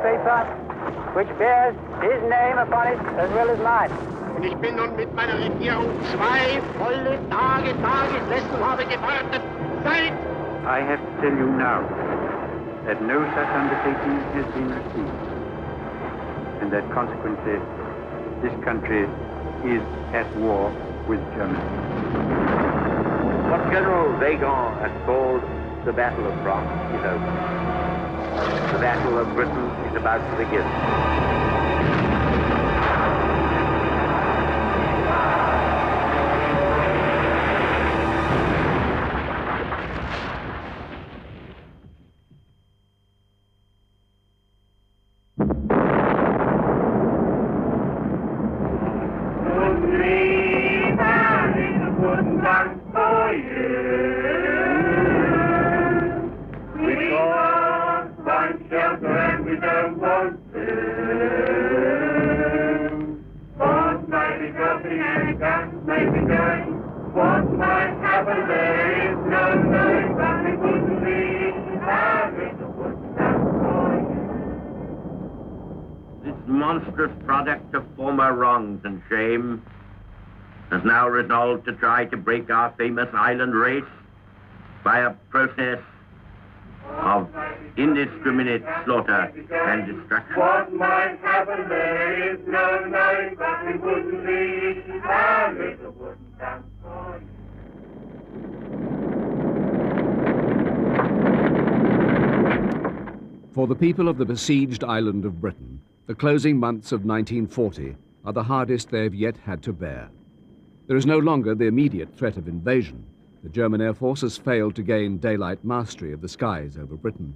paper which bears his name upon it as well as mine. Und ich bin nun mit meiner Regierung 2 volle Tagessätzen habe gewartet. I have to tell you now that no such undertaking has been received, and that consequently this country is at war with Germany. What General Weygand has called the Battle of France is over. The Battle of Britain is about to begin. Monstrous product of former wrongs and shame has now resolved to try to break our famous island race by a process of indiscriminate slaughter and destruction. What might happen there is no knowing, but we wouldn't leave our little wooden camp for you. For the people of the besieged island of Britain, the closing months of 1940 are the hardest they have yet had to bear. There is no longer the immediate threat of invasion. The German Air Force has failed to gain daylight mastery of the skies over Britain.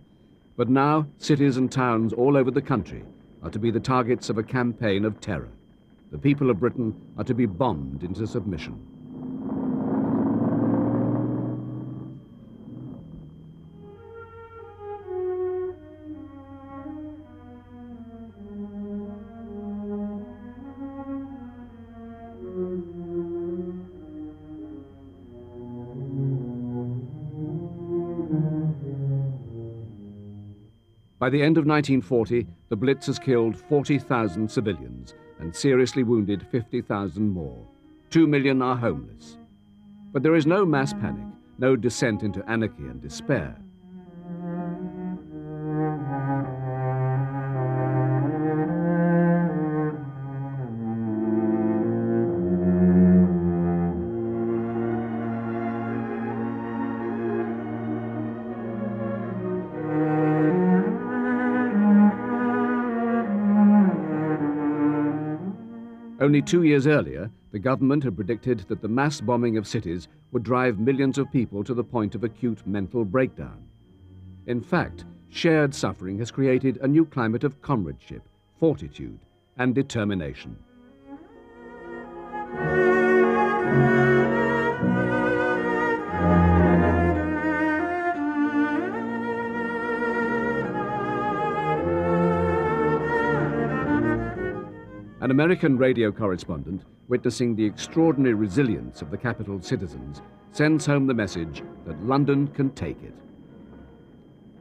But now, cities and towns all over the country are to be the targets of a campaign of terror. The people of Britain are to be bombed into submission. By the end of 1940, the Blitz has killed 40,000 civilians and seriously wounded 50,000 more. 2 million are homeless. But there is no mass panic, no descent into anarchy and despair. Only 2 years earlier, the government had predicted that the mass bombing of cities would drive millions of people to the point of acute mental breakdown. In fact, shared suffering has created a new climate of comradeship, fortitude, and determination. An American radio correspondent, witnessing the extraordinary resilience of the capital's citizens, sends home the message that London can take it.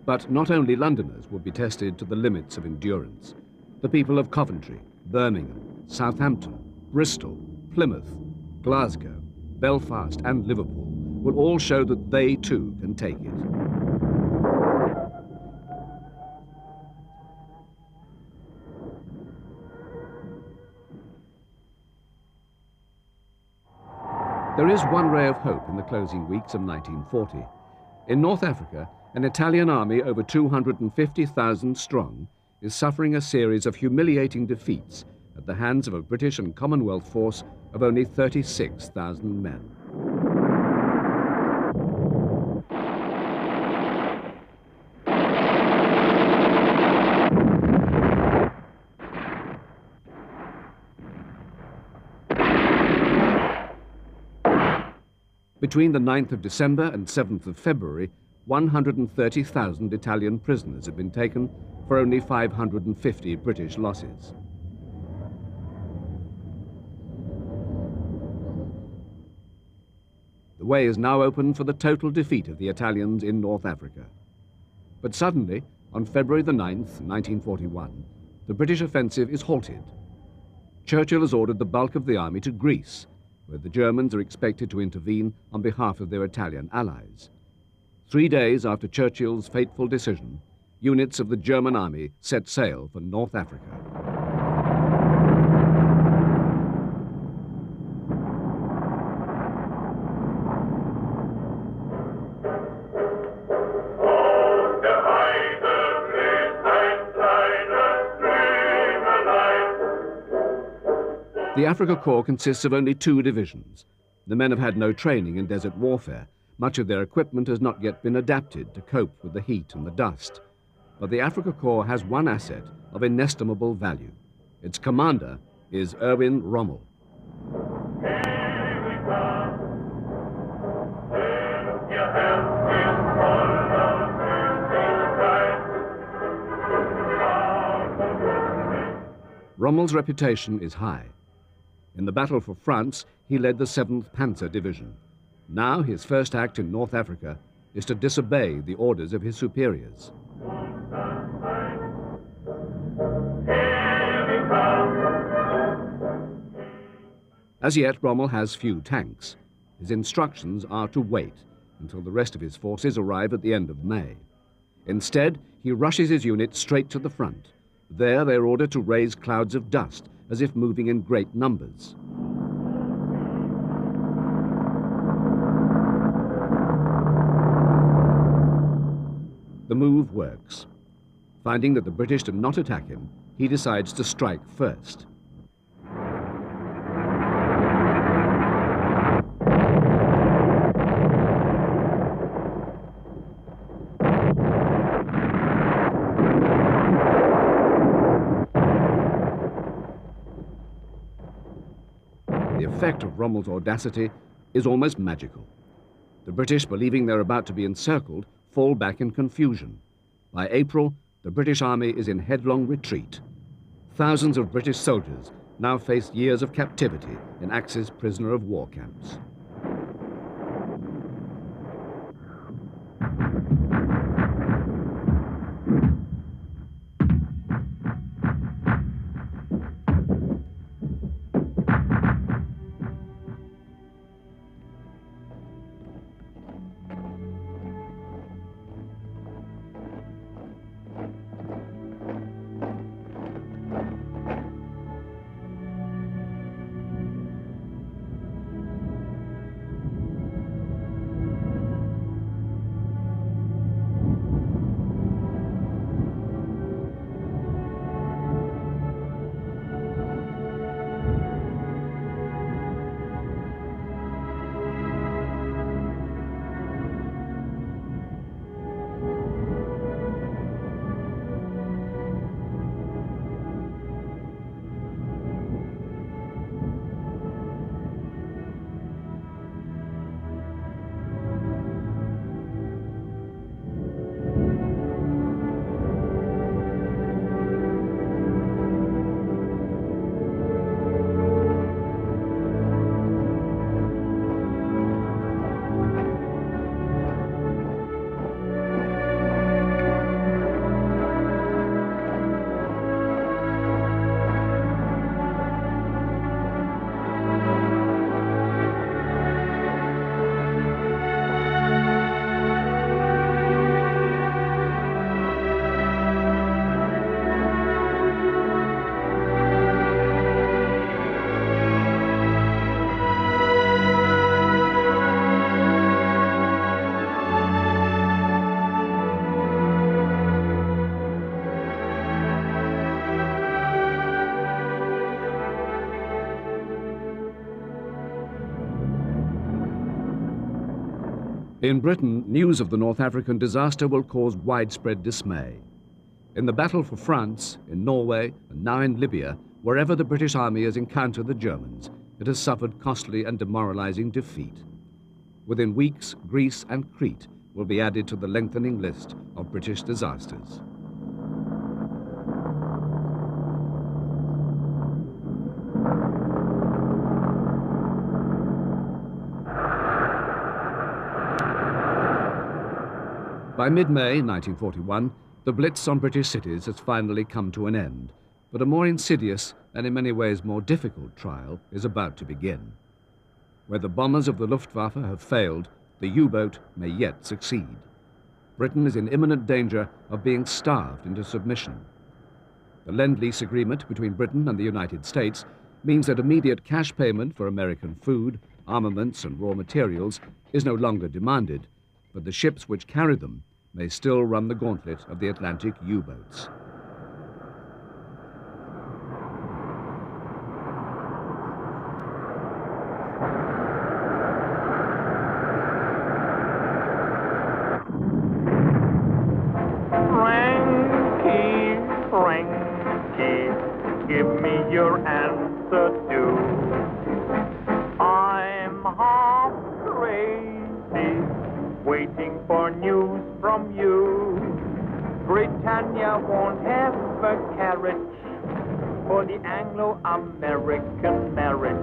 But not only Londoners would be tested to the limits of endurance. The people of Coventry, Birmingham, Southampton, Bristol, Plymouth, Glasgow, Belfast, and Liverpool will all show that they too can take it. There is one ray of hope in the closing weeks of 1940. In North Africa, an Italian army over 250,000 strong is suffering a series of humiliating defeats at the hands of a British and Commonwealth force of only 36,000 men. Between the 9th of December and 7th of February, 130,000 Italian prisoners have been taken for only 550 British losses. The way is now open for the total defeat of the Italians in North Africa. But suddenly, On February the 9th, 1941, the British offensive is halted. Churchill has ordered the bulk of the army to Greece, where the Germans are expected to intervene on behalf of their Italian allies. 3 days after Churchill's fateful decision, units of the German army set sail for North Africa. The Afrika Korps consists of only 2 divisions. The men have had no training in desert warfare. Much of their equipment has not yet been adapted to cope with the heat and the dust. But the Afrika Korps has one asset of inestimable value. Its commander is Erwin Rommel. Rommel's reputation is high. In the battle for France, he led the 7th Panzer Division. Now his first act in North Africa is to disobey the orders of his superiors. As yet, Rommel has few tanks. His instructions are to wait until the rest of his forces arrive at the end of May. Instead, he rushes his unit straight to the front. There, they're ordered to raise clouds of dust, as if moving in great numbers. The move works. Finding that the British do not attack him, he decides to strike first. The effect of Rommel's audacity is almost magical. The British, believing they're about to be encircled, fall back in confusion. By April, the British army is in headlong retreat. Thousands of British soldiers now face years of captivity in Axis prisoner of war camps. In Britain, news of the North African disaster will cause widespread dismay. In the battle for France, in Norway, and now in Libya, wherever the British army has encountered the Germans, it has suffered costly and demoralizing defeat. Within weeks, Greece and Crete will be added to the lengthening list of British disasters. By mid-May 1941, The Blitz on British cities has finally come to an end, but a more insidious and in many ways more difficult trial is about to begin. Where the bombers of the Luftwaffe have failed, the U-boat may yet succeed. Britain is in imminent danger of being starved into submission. The Lend-Lease agreement between Britain and the United States means that immediate cash payment for American food, armaments and raw materials is no longer demanded, but the ships which carry them may still run the gauntlet of the Atlantic U-boats. Frankie, give me your answer too. I'm half crazy, waiting for news from you. Britannia won't have a carriage for the Anglo-American marriage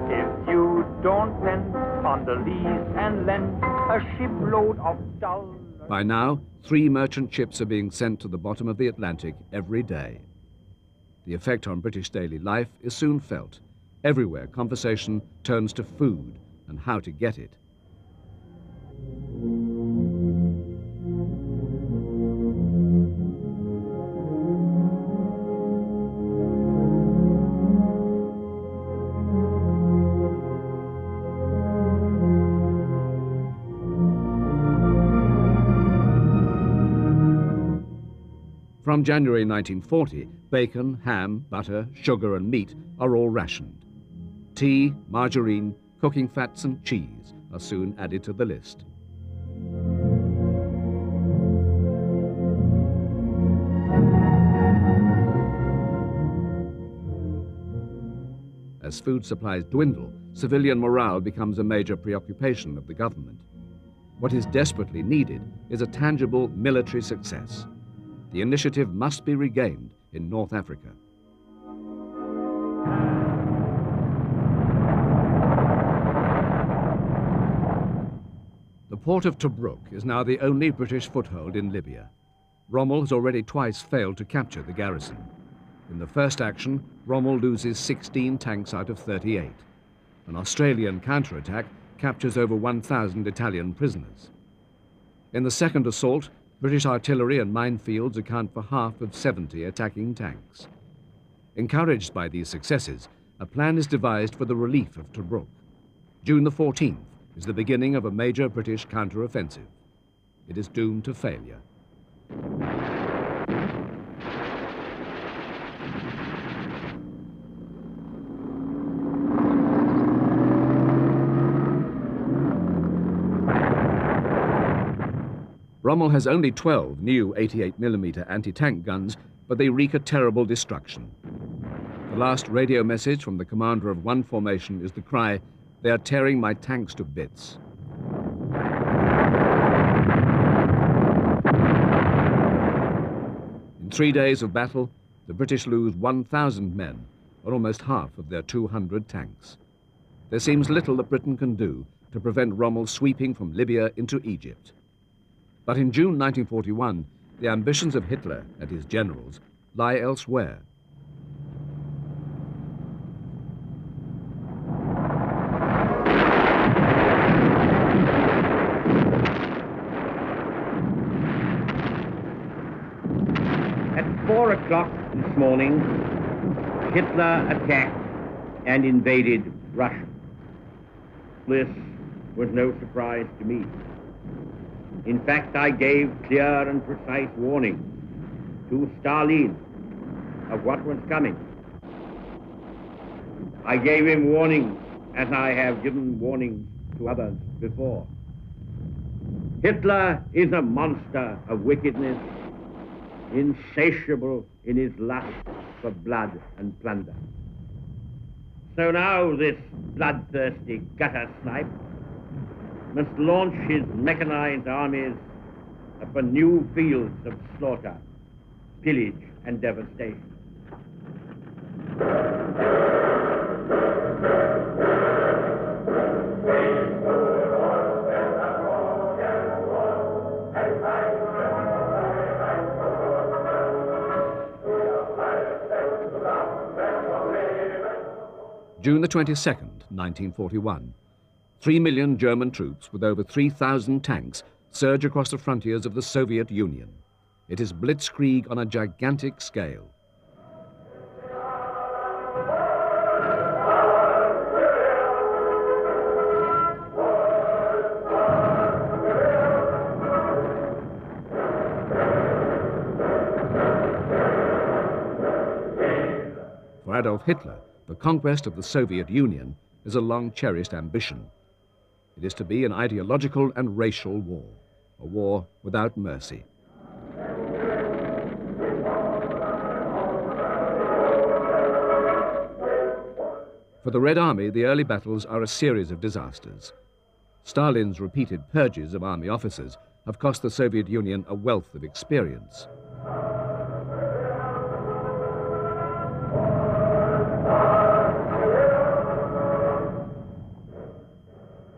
if you don't send on the lease and lend a shipload of dollars. By now, 3 merchant ships are being sent to the bottom of the Atlantic every day. The effect on British daily life is soon felt. Everywhere, conversation turns to food and how to get it. From January 1940, bacon, ham, butter, sugar and meat are all rationed. Tea, margarine, cooking fats and cheese are soon added to the list. As food supplies dwindle, civilian morale becomes a major preoccupation of the government. What is desperately needed is a tangible military success. The initiative must be regained in North Africa. The port of Tobruk is now the only British foothold in Libya. Rommel has already twice failed to capture the garrison. In the first action, Rommel loses 16 tanks out of 38. An Australian counterattack captures over 1,000 Italian prisoners. In the second assault, British artillery and minefields account for half of 70 attacking tanks. Encouraged by these successes, a plan is devised for the relief of Tobruk. June the 14th is the beginning of a major British counter-offensive. It is doomed to failure. Rommel has only 12 new 88mm anti-tank guns, but they wreak a terrible destruction. The last radio message from the commander of one formation is the cry, "They are tearing my tanks to bits." In 3 days of battle, the British lose 1,000 men, or almost half of their 200 tanks. There seems little that Britain can do to prevent Rommel sweeping from Libya into Egypt. But in June 1941, the ambitions of Hitler and his generals lie elsewhere. At 4 o'clock this morning, Hitler attacked and invaded Russia. This was no surprise to me. In fact, I gave clear and precise warning to Stalin of what was coming. I gave him warnings as I have given warnings to others before. Hitler is a monster of wickedness, insatiable in his lust for blood and plunder. So now this bloodthirsty gutter snipe must launch his mechanized armies upon new fields of slaughter, pillage, and devastation. June the 22nd, 1941. 3 million German troops with over 3,000 tanks surge across the frontiers of the Soviet Union. It is blitzkrieg on a gigantic scale. For Adolf Hitler, the conquest of the Soviet Union is a long-cherished ambition. It is to be an ideological and racial war, a war without mercy. For the Red Army, the early battles are a series of disasters. Stalin's repeated purges of army officers have cost the Soviet Union a wealth of experience.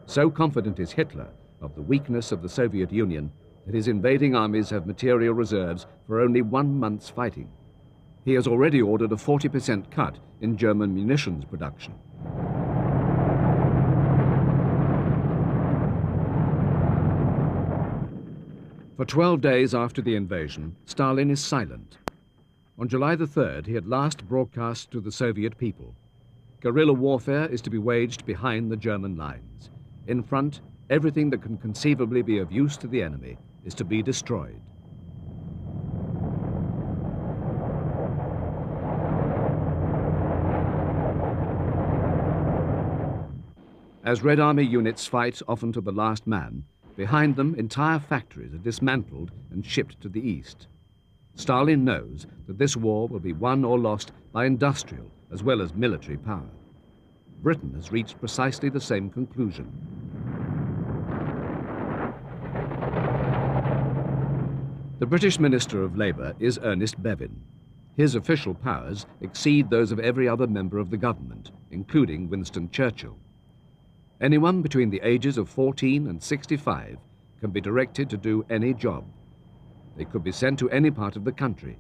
So confident is Hitler of the weakness of the Soviet Union that his invading armies have material reserves for only 1 month's fighting. He has already ordered a 40% cut in German munitions production. For 12 days after the invasion, Stalin is silent. On July the 3rd, he at last broadcasts to the Soviet people. Guerrilla warfare is to be waged behind the German lines. In front, everything that can conceivably be of use to the enemy is to be destroyed. As Red Army units fight often to the last man, behind them entire factories are dismantled and shipped to the east. Stalin knows that this war will be won or lost by industrial as well as military power. Britain has reached precisely the same conclusion. The British Minister of Labour is Ernest Bevin. His official powers exceed those of every other member of the government, including Winston Churchill. Anyone between the ages of 14 and 65 can be directed to do any job. They could be sent to any part of the country,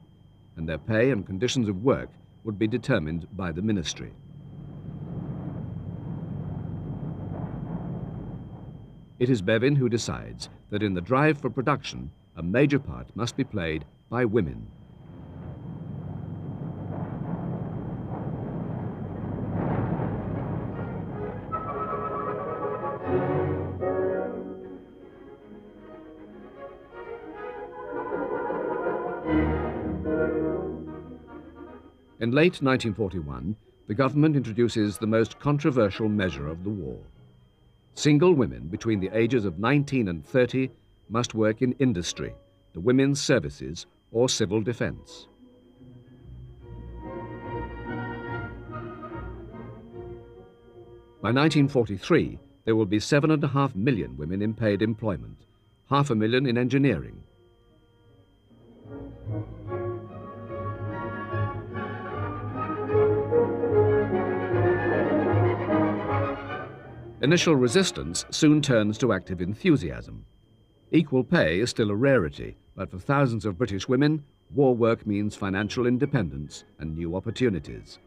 and their pay and conditions of work would be determined by the ministry. It is Bevin who decides that in the drive for production, a major part must be played by women. In late 1941, the government introduces the most controversial measure of the war. Single women between the ages of 19 and 30 must work in industry, the women's services, or civil defense. By 1943, there will be 7.5 million women in paid employment, 500,000 in engineering. Initial resistance soon turns to active enthusiasm. Equal pay is still a rarity, but for thousands of British women, war work means financial independence and new opportunities.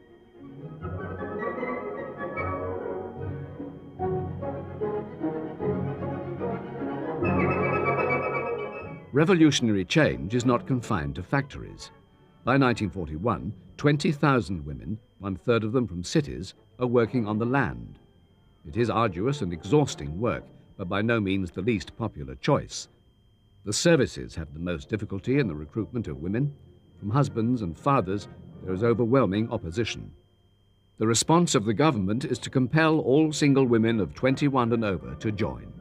Revolutionary change is not confined to factories. By 1941, 20,000 women, 1/3 of them from cities, are working on the land. It is arduous and exhausting work, but by no means the least popular choice. The services have the most difficulty in the recruitment of women. From husbands and fathers, there is overwhelming opposition. The response of the government is to compel all single women of 21 and over to join.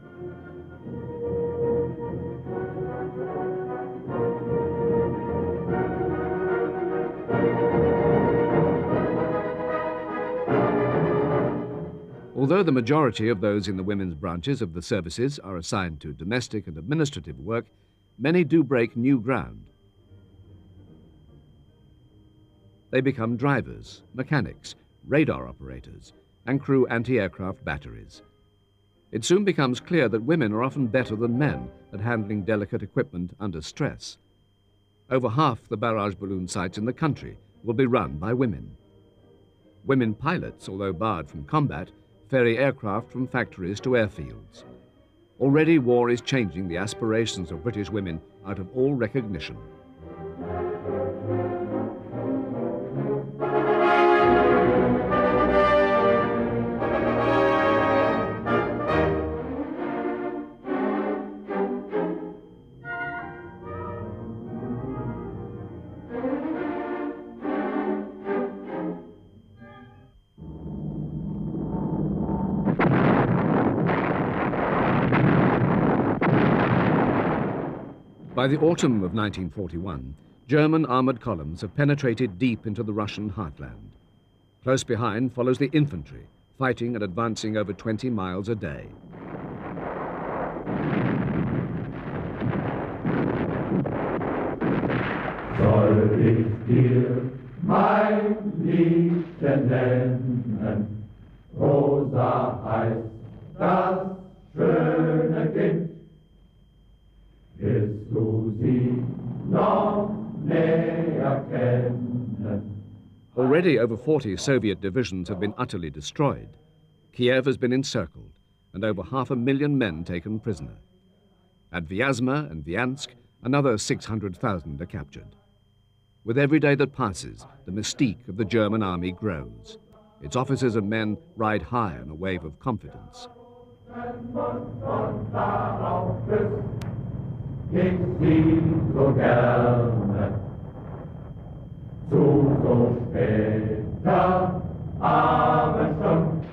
Although the majority of those in the women's branches of the services are assigned to domestic and administrative work, many do break new ground. They become drivers, mechanics, radar operators, and crew anti-aircraft batteries. It soon becomes clear that women are often better than men at handling delicate equipment under stress. Over half the barrage balloon sites in the country will be run by women. Women pilots, although barred from combat, ferry aircraft from factories to airfields. Already war is changing the aspirations of British women out of all recognition. By the autumn of 1941, German armoured columns have penetrated deep into the Russian heartland. Close behind follows the infantry, fighting and advancing over 20 miles a day. Soll ich dir, mein Liebchen, nennen, Rosa heißt das schöne Kind. Willst du sie noch näher kennen? Already over 40 Soviet divisions have been utterly destroyed. Kiev has been encircled and over 500,000 men taken prisoner. At Vyazma and Vyansk, another 600,000 are captured. With every day that passes, the mystique of the German army grows. Its officers and men ride high on a wave of confidence. Ich sie so gerne zu so später Abendstund.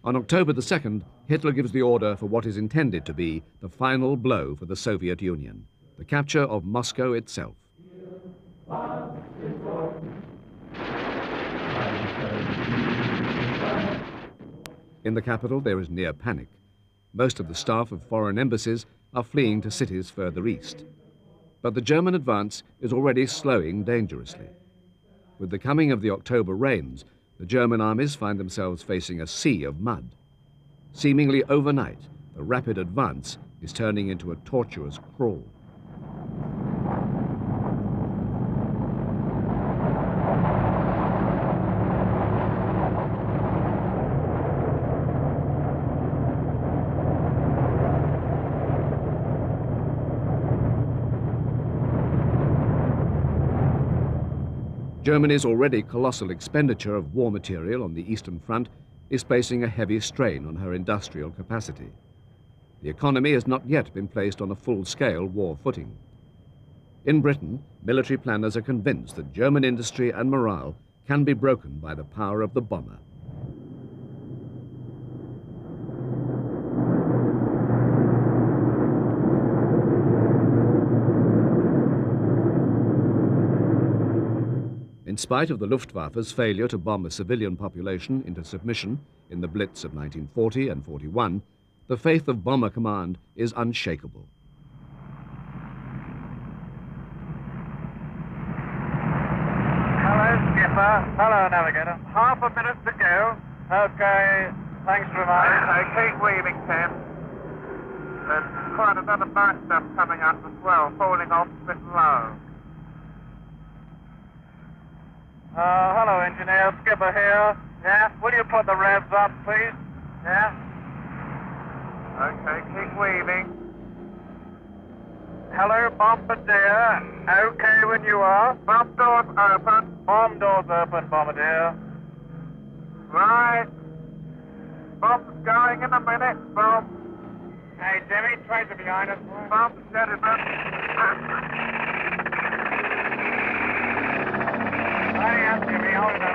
On October the 2nd, Hitler gives the order for what is intended to be the final blow for the Soviet Union, the capture of Moscow itself. In the capital, there is near panic. Most of the staff of foreign embassies are fleeing to cities further east. But the German advance is already slowing dangerously. With the coming of the October rains, the German armies find themselves facing a sea of mud. Seemingly overnight, the rapid advance is turning into a tortuous crawl. Germany's already colossal expenditure of war material on the Eastern Front is placing a heavy strain on her industrial capacity. The economy has not yet been placed on a full-scale war footing. In Britain, military planners are convinced that German industry and morale can be broken by the power of the bomber. In spite of the Luftwaffe's failure to bomb a civilian population into submission in the Blitz of 1940 and 41, the faith of Bomber Command is unshakable. Hello, Skipper. Hello, Navigator. Half a minute to go. Okay, thanks very much. Okay, keep weaving, Tim. There's quite a lot of burnt stuff coming up as well, falling off a bit low. Hello, engineer. Skipper here. Yeah? Will you put the revs up, please? Yeah? Okay, keep weaving. Hello, Bombardier. Okay when you are. Bomb doors open. Bomb doors open, Bombardier. Right. Bomb's going in a minute. Bomb. Hey, Jimmy, tracer behind us. Bomb steady. Jimmy, hold it up.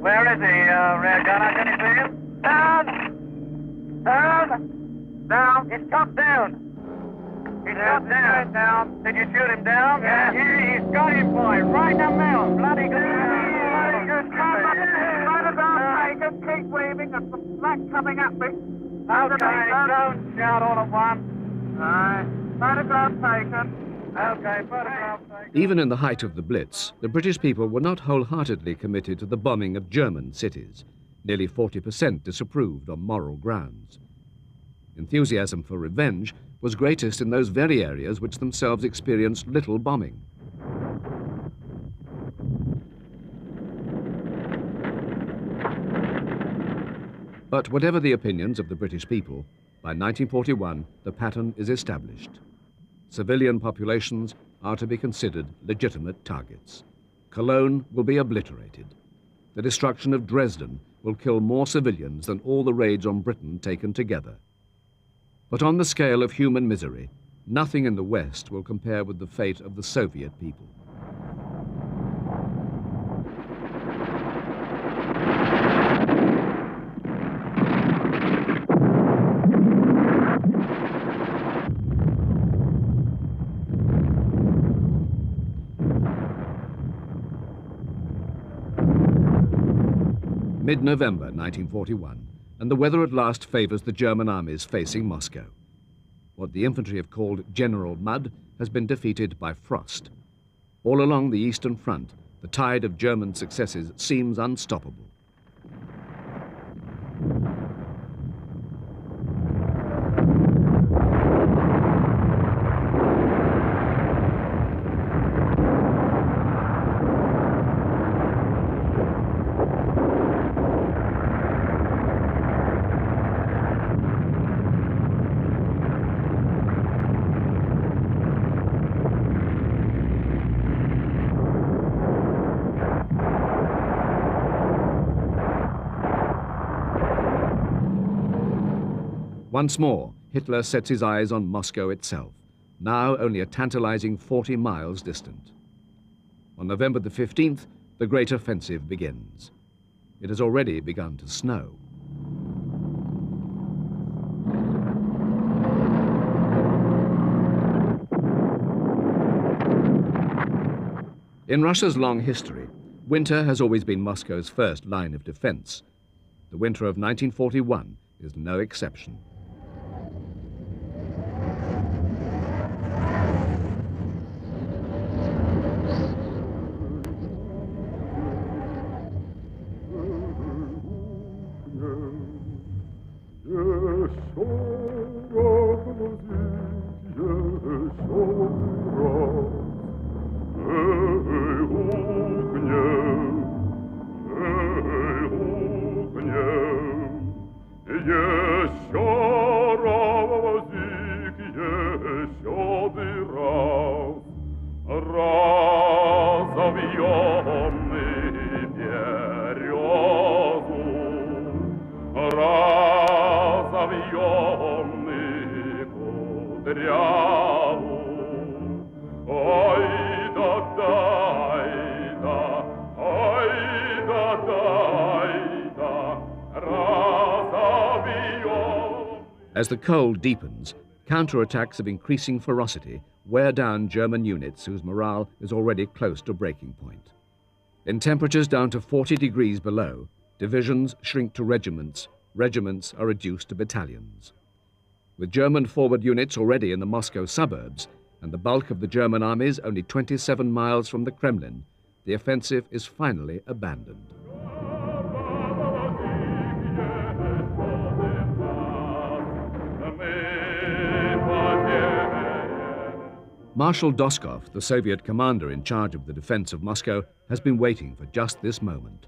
Where is he, rear gunner? Can you see him? Down! Down! He's shot down! He's shot down! Did you shoot him down? Yeah. He's got him, boy. Right in the middle. Bloody good. Bloody good. Keep weaving. There's some slack coming at me. Okay, don't shout all at once. Right. Photograph taken. Okay, photograph taken. Even in the height of the Blitz, the British people were not wholeheartedly committed to the bombing of German cities. Nearly 40% disapproved on moral grounds. Enthusiasm for revenge was greatest in those very areas which themselves experienced little bombing. But whatever the opinions of the British people, by 1941 the pattern is established. Civilian populations are to be considered legitimate targets. Cologne will be obliterated. The destruction of Dresden will kill more civilians than all the raids on Britain taken together. But on the scale of human misery, nothing in the West will compare with the fate of the Soviet people. Mid-November 1941, and the weather at last favors the German armies facing Moscow. What the infantry have called General Mud has been defeated by frost. All along the Eastern Front, the tide of German successes seems unstoppable. Once more, Hitler sets his eyes on Moscow itself, now only a tantalizing 40 miles distant. On November the 15th, the great offensive begins. It has already begun to snow. In Russia's long history, winter has always been Moscow's first line of defense. The winter of 1941 is no exception. As the cold deepens, counterattacks of increasing ferocity wear down German units whose morale is already close to breaking point. In temperatures down to 40 degrees below, divisions shrink to regiments, regiments are reduced to battalions. With German forward units already in the Moscow suburbs and the bulk of the German armies only 27 miles from the Kremlin, the offensive is finally abandoned. Marshal Doskov, the Soviet commander in charge of the defense of Moscow, has been waiting for just this moment.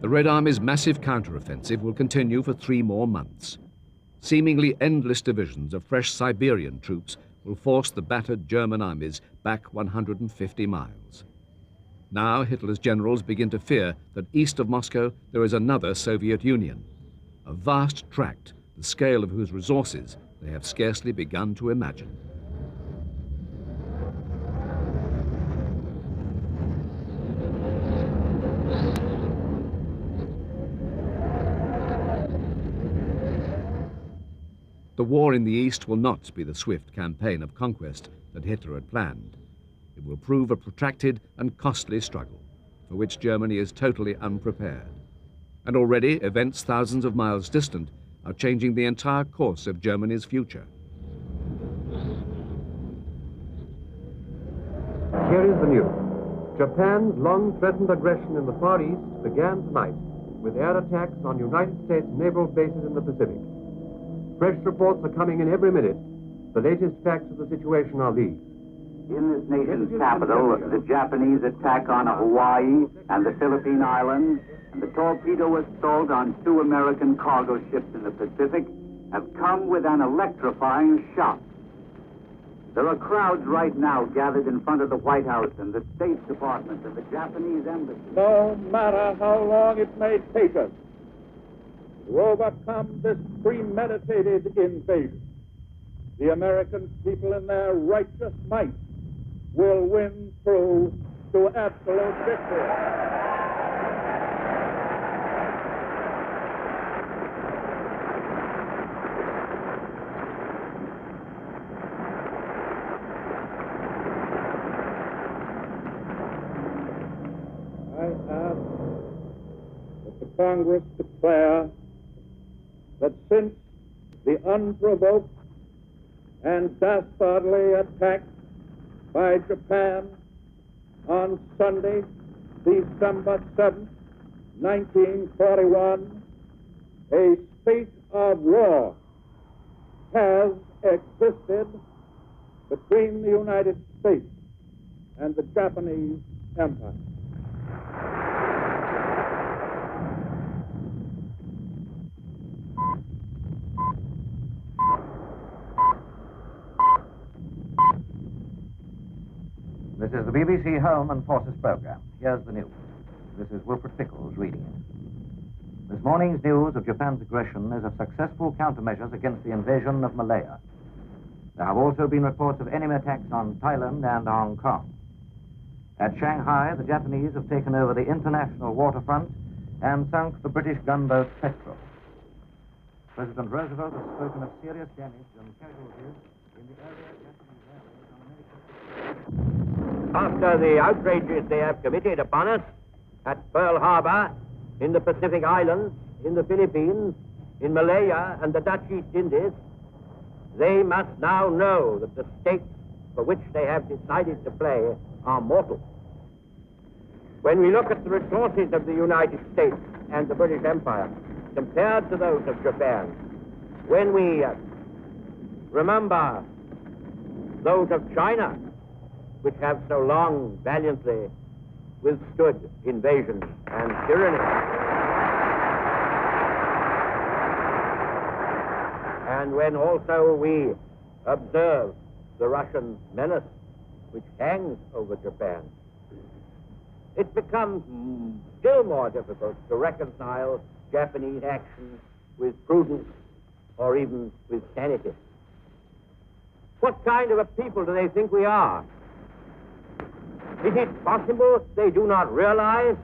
The Red Army's massive counteroffensive will continue for 3 more months. seemingly endless divisions of fresh Siberian troops will force the battered German armies back 150 miles. Now Hitler's generals begin to fear that east of Moscow there is another Soviet Union, a vast tract, the scale of whose resources they have scarcely begun to imagine. The war in the East will not be the swift campaign of conquest that Hitler had planned. It will prove a protracted and costly struggle, for which Germany is totally unprepared. And already events thousands of miles distant are changing the entire course of Germany's future. Here is the news. Japan's long-threatened aggression in the Far East began tonight with air attacks on United States naval bases in the Pacific. Fresh reports are coming in every minute. The latest facts of the situation are these. In this nation's capital, the Japanese attack on Hawaii and the Philippine Islands, and the torpedo assault on 2 American cargo ships in the Pacific have come with an electrifying shock. There are crowds right now gathered in front of the White House and the State Department and the Japanese embassy. No matter how long it may take us to overcome this premeditated invasion, the American people in their righteous might will win through to absolute victory. I ask that the Congress declare that since the unprovoked and dastardly attack by Japan on Sunday, December 7th, 1941, a state of war has existed between the United States and the Japanese Empire. This is the BBC Home and Forces program. Here's the news. This is Wilfred Pickles reading it. This morning's news of Japan's aggression is of successful countermeasures against the invasion of Malaya. There have also been reports of enemy attacks on Thailand and Hong Kong. At Shanghai, the Japanese have taken over the international waterfront and sunk the British gunboat Petrel. President Roosevelt has spoken of serious damage and casualties in the area Japanese airways on American. After the outrages they have committed upon us at Pearl Harbor, in the Pacific Islands, in the Philippines, in Malaya and the Dutch East Indies, they must now know that the stakes for which they have decided to play are mortal. When we look at the resources of the United States and the British Empire compared to those of Japan, when we remember those of China, which have so long valiantly withstood invasion and tyranny, and when also we observe the Russian menace which hangs over Japan, it becomes still more difficult to reconcile Japanese action with prudence or even with sanity. What kind of a people do they think we are? Is it possible they do not realize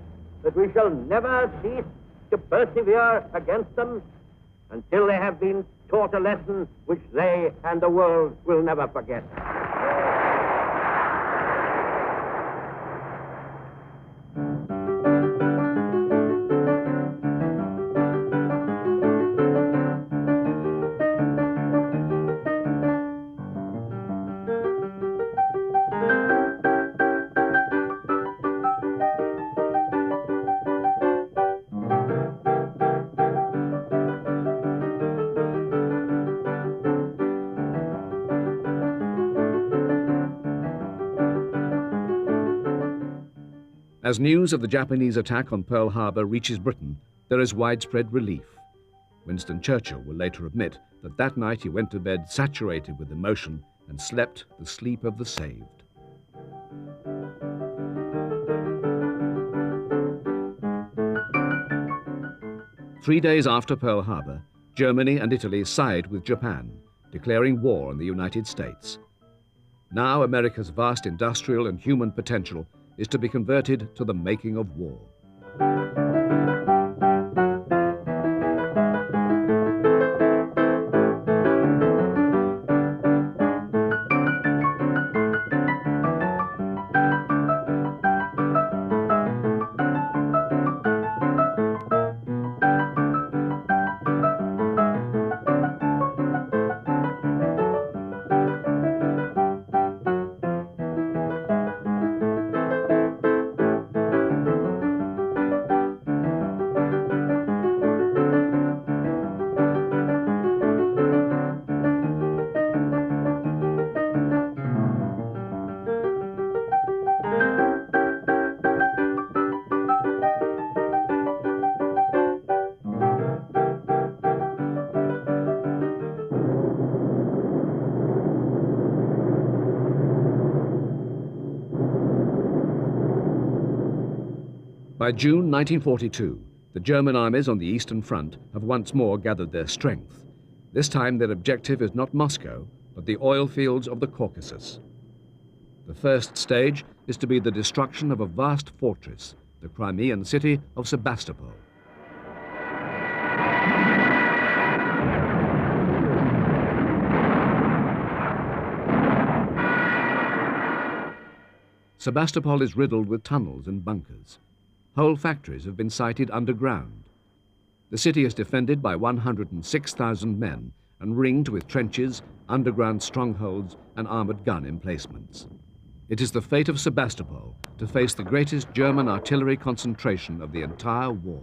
that we shall never cease to persevere against them until they have been taught a lesson which they and the world will never forget? As news of the Japanese attack on Pearl Harbor reaches Britain, there is widespread relief. Winston Churchill will later admit that that night he went to bed saturated with emotion and slept the sleep of the saved. Three days after Pearl Harbor, Germany and Italy side with Japan, declaring war on the United States. Now America's vast industrial and human potential is to be converted to the making of war. By June 1942, the German armies on the Eastern Front have once more gathered their strength. This time their objective is not Moscow, but the oil fields of the Caucasus. The first stage is to be the destruction of a vast fortress, the Crimean city of Sebastopol. Sebastopol is riddled with tunnels and bunkers. Whole factories have been sited underground. The city is defended by 106,000 men and ringed with trenches, underground strongholds, and armored gun emplacements. It is the fate of Sebastopol to face the greatest German artillery concentration of the entire war.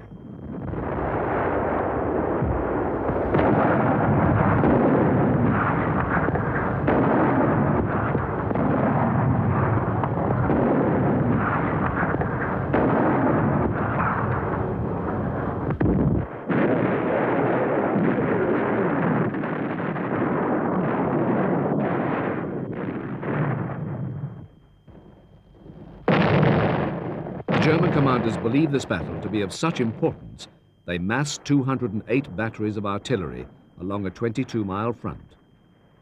German commanders believe this battle to be of such importance, they mass 208 batteries of artillery along a 22-mile front.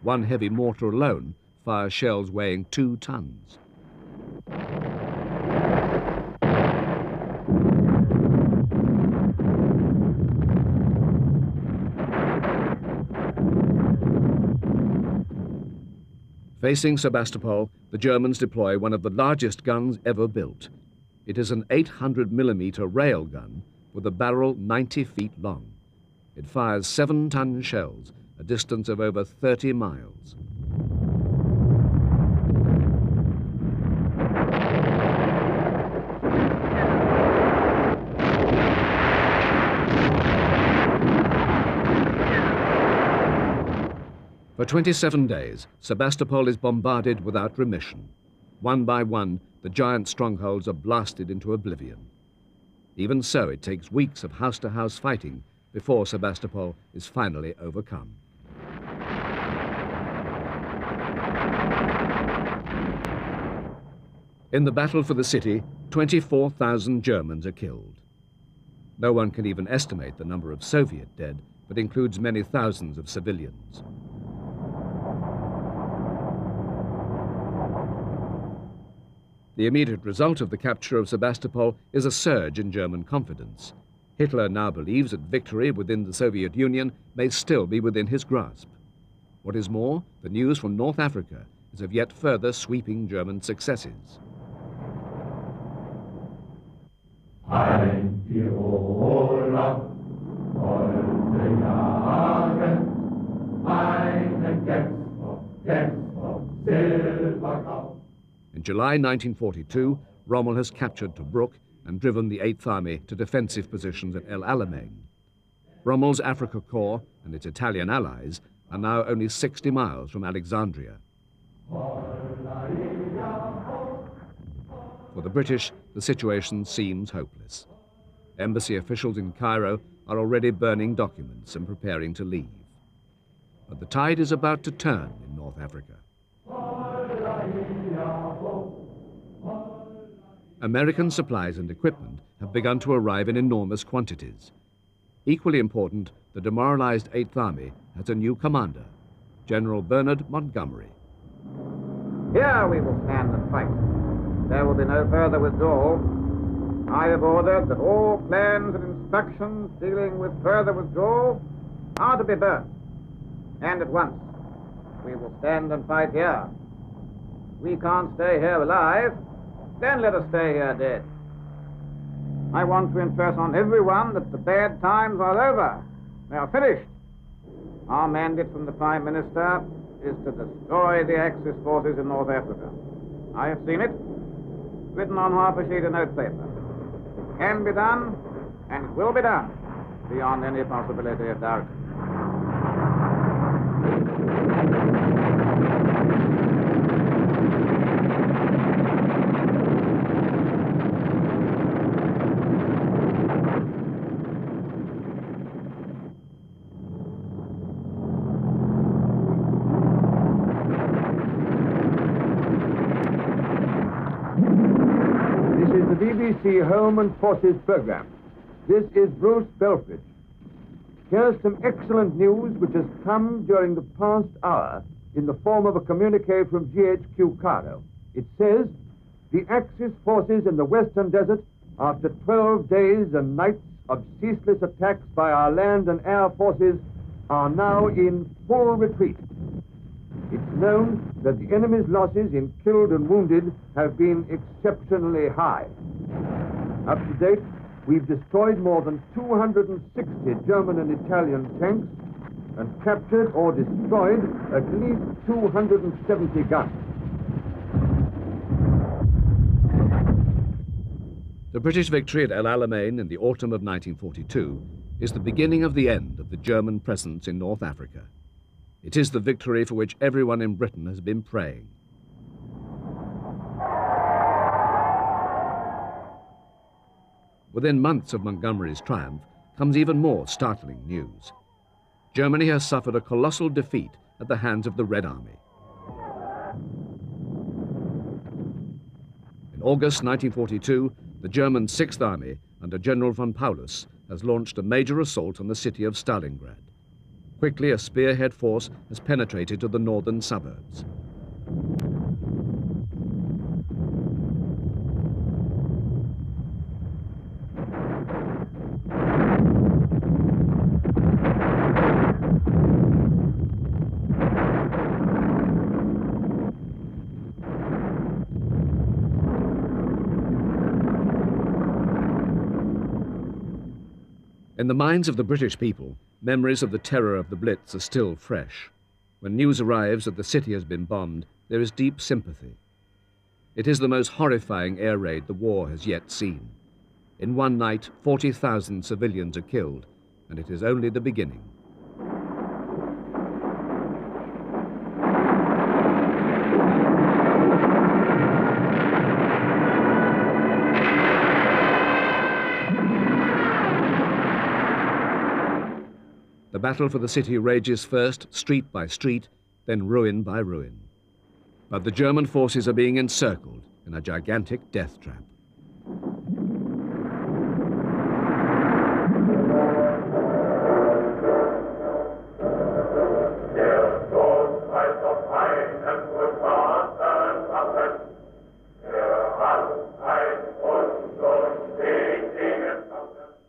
One heavy mortar alone fires shells weighing 2 tons. Facing Sebastopol, the Germans deploy one of the largest guns ever built. It is an 800mm rail gun with a barrel 90 feet long. It fires 7-ton shells, a distance of over 30 miles. For 27 days, Sebastopol is bombarded without remission. One by one, the giant strongholds are blasted into oblivion. Even so, it takes weeks of house-to-house fighting before Sebastopol is finally overcome. In the battle for the city, 24,000 Germans are killed. No one can even estimate the number of Soviet dead, but includes many thousands of civilians. The immediate result of the capture of Sebastopol is a surge in German confidence. Hitler now believes that victory within the Soviet Union may still be within his grasp. What is more, the news from North Africa is of yet further sweeping German successes. Ein Tiroler wollte jagen, einen Kämpfer, Silbergrau. In July 1942, Rommel has captured Tobruk and driven the 8th Army to defensive positions at El Alamein. Rommel's Afrika Korps and its Italian allies are now only 60 miles from Alexandria. For the British, the situation seems hopeless. Embassy officials in Cairo are already burning documents and preparing to leave. But the tide is about to turn in North Africa. American supplies and equipment have begun to arrive in enormous quantities. Equally important, the demoralized 8th Army has a new commander, General Bernard Montgomery. Here we will stand and fight. There will be no further withdrawal. I have ordered that all plans and instructions dealing with further withdrawal are to be burnt. And at once. We will stand and fight here. We can't stay here alive. Then let us stay here dead. I want to impress on everyone that the bad times are over. They are finished. Our mandate from the Prime Minister is to destroy the Axis forces in North Africa. I have seen it, written on half a sheet of notepaper. It can be done, and it will be done, beyond any possibility of doubt. BBC Home and Forces program. This is Bruce Belfridge. Here's some excellent news which has come during the past hour in the form of a communique from GHQ Cairo. It says, the Axis forces in the Western Desert, after 12 days and nights of ceaseless attacks by our land and air forces, are now in full retreat. It's known that the enemy's losses in killed and wounded have been exceptionally high. Up to date, we've destroyed more than 260 German and Italian tanks and captured or destroyed at least 270 guns. The British victory at El Alamein in the autumn of 1942 is the beginning of the end of the German presence in North Africa. It is the victory for which everyone in Britain has been praying. Within months of Montgomery's triumph comes even more startling news. Germany has suffered a colossal defeat at the hands of the Red Army. In August 1942, the German 6th Army, under General von Paulus, has launched a major assault on the city of Stalingrad. Quickly, a spearhead force has penetrated to the northern suburbs. In the minds of the British people, memories of the terror of the Blitz are still fresh. When news arrives that the city has been bombed, there is deep sympathy. It is the most horrifying air raid the war has yet seen. In one night, 40,000 civilians are killed, and it is only the beginning. The battle for the city rages first, street by street, then ruin by ruin. But the German forces are being encircled in a gigantic death trap.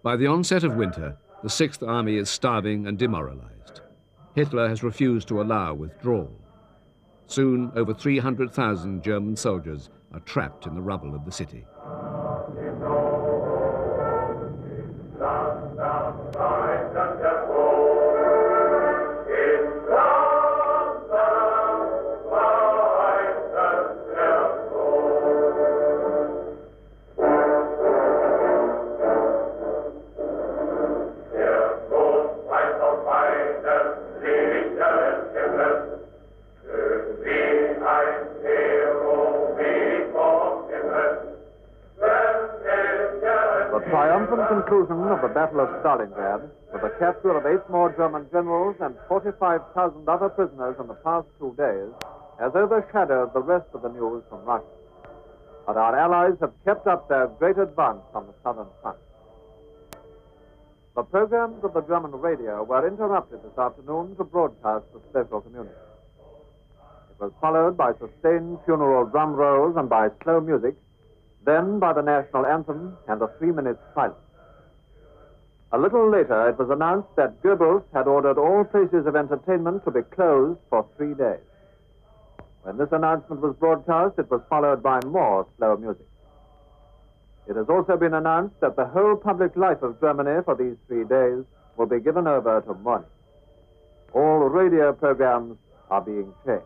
By the onset of winter, the 6th Army is starving and demoralized. Hitler has refused to allow withdrawal. Soon, over 300,000 German soldiers are trapped in the rubble of the city. conclusion of the Battle of Stalingrad, with the capture of 8 more German generals and 45,000 other prisoners in the past 2 days, has overshadowed the rest of the news from Russia. But our allies have kept up their great advance on the southern front. The programs of the German radio were interrupted this afternoon to broadcast the special communique. It was followed by sustained funeral drum rolls and by slow music, then by the national anthem and a 3-minute silence. A little later, it was announced that Goebbels had ordered all places of entertainment to be closed for 3 days. When this announcement was broadcast, it was followed by more slow music. It has also been announced that the whole public life of Germany for these 3 days will be given over to mourning. All radio programs are being changed.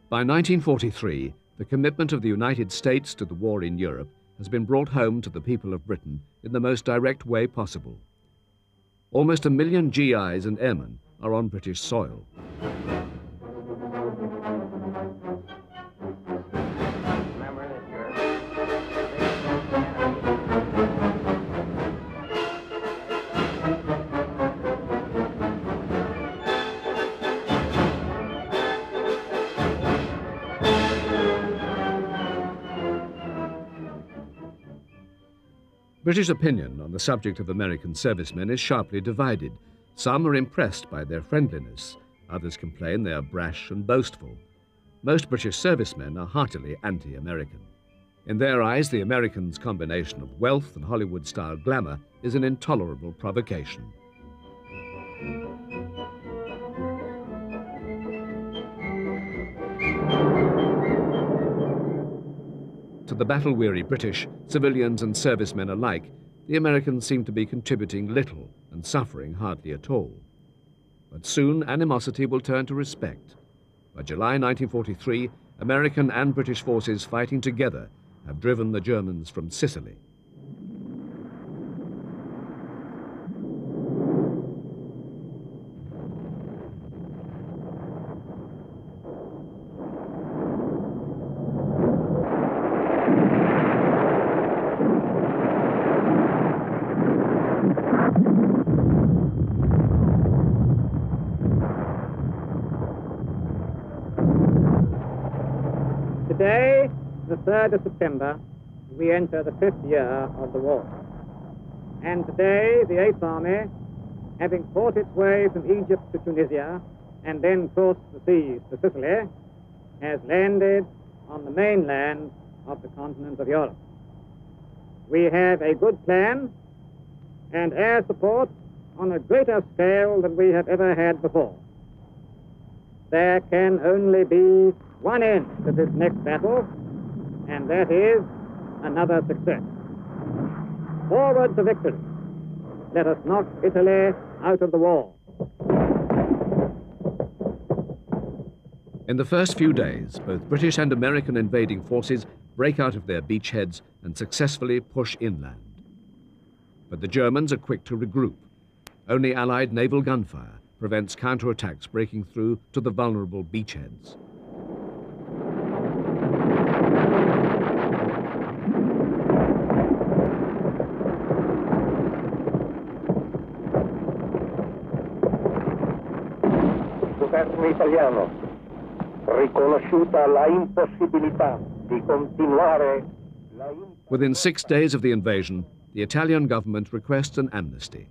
By 1943, the commitment of the United States to the war in Europe has been brought home to the people of Britain in the most direct way possible. Almost 1 million GIs and airmen are on British soil. British opinion on the subject of American servicemen is sharply divided. Some are impressed by their friendliness. Others complain they are brash and boastful. Most British servicemen are heartily anti-American. In their eyes, the Americans' combination of wealth and Hollywood-style glamour is an intolerable provocation. To the battle-weary British, civilians and servicemen alike, the Americans seem to be contributing little and suffering hardly at all. But soon animosity will turn to respect. By July 1943, American and British forces fighting together have driven the Germans from Sicily. Today, the 3rd of September, we enter the 5th year of the war. And today, the 8th Army, having fought its way from Egypt to Tunisia and then crossed the seas to Sicily, has landed on the mainland of the continent of Europe. We have a good plan and air support on a greater scale than we have ever had before. There can only be one end to this next battle, and that is another success. Forward to victory. Let us knock Italy out of the war. In the first few days, both British and American invading forces break out of their beachheads and successfully push inland. But the Germans are quick to regroup. Only Allied naval gunfire prevents counterattacks breaking through to the vulnerable beachheads. italiano, riconosciuta la impossibilità di continuare la... Within 6 days of the invasion, the Italian government requests an amnesty.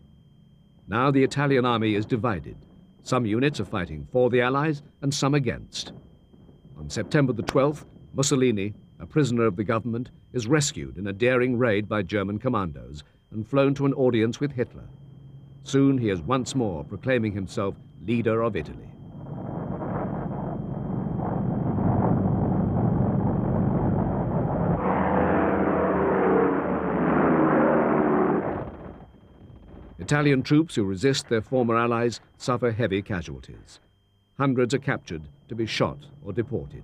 Now the Italian army is divided. Some units are fighting for the Allies and some against. On September the 12th, Mussolini, a prisoner of the government, is rescued in a daring raid by German commandos and flown to an audience with Hitler. Soon he is once more proclaiming himself leader of Italy. Italian troops who resist their former allies suffer heavy casualties. Hundreds are captured to be shot or deported.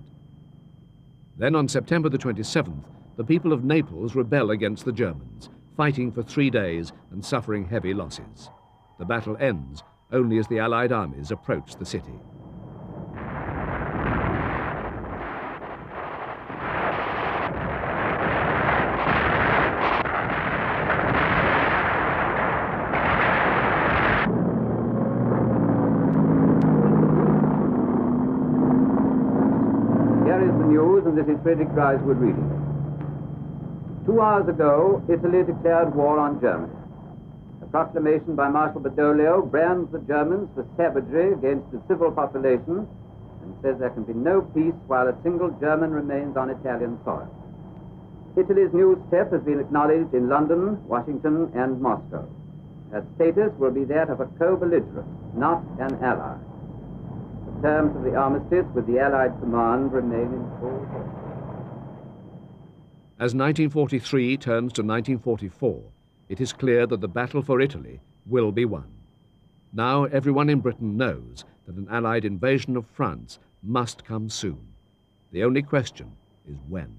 Then on September the 27th, the people of Naples rebel against the Germans, fighting for 3 days and suffering heavy losses. The battle ends only as the Allied armies approach the city. Here is the news, and this is Frederick Grisewood reading it. 2 hours ago, Italy declared war on Germany. A proclamation by Marshal Badoglio brands the Germans for savagery against the civil population and says there can be no peace while a single German remains on Italian soil. Italy's new step has been acknowledged in London, Washington, and Moscow. Her status will be that of a co-belligerent, not an ally. The terms of the armistice with the Allied command remain in full force. As 1943 turns to 1944, it is clear that the battle for Italy will be won. Now everyone in Britain knows that an Allied invasion of France must come soon. The only question is when.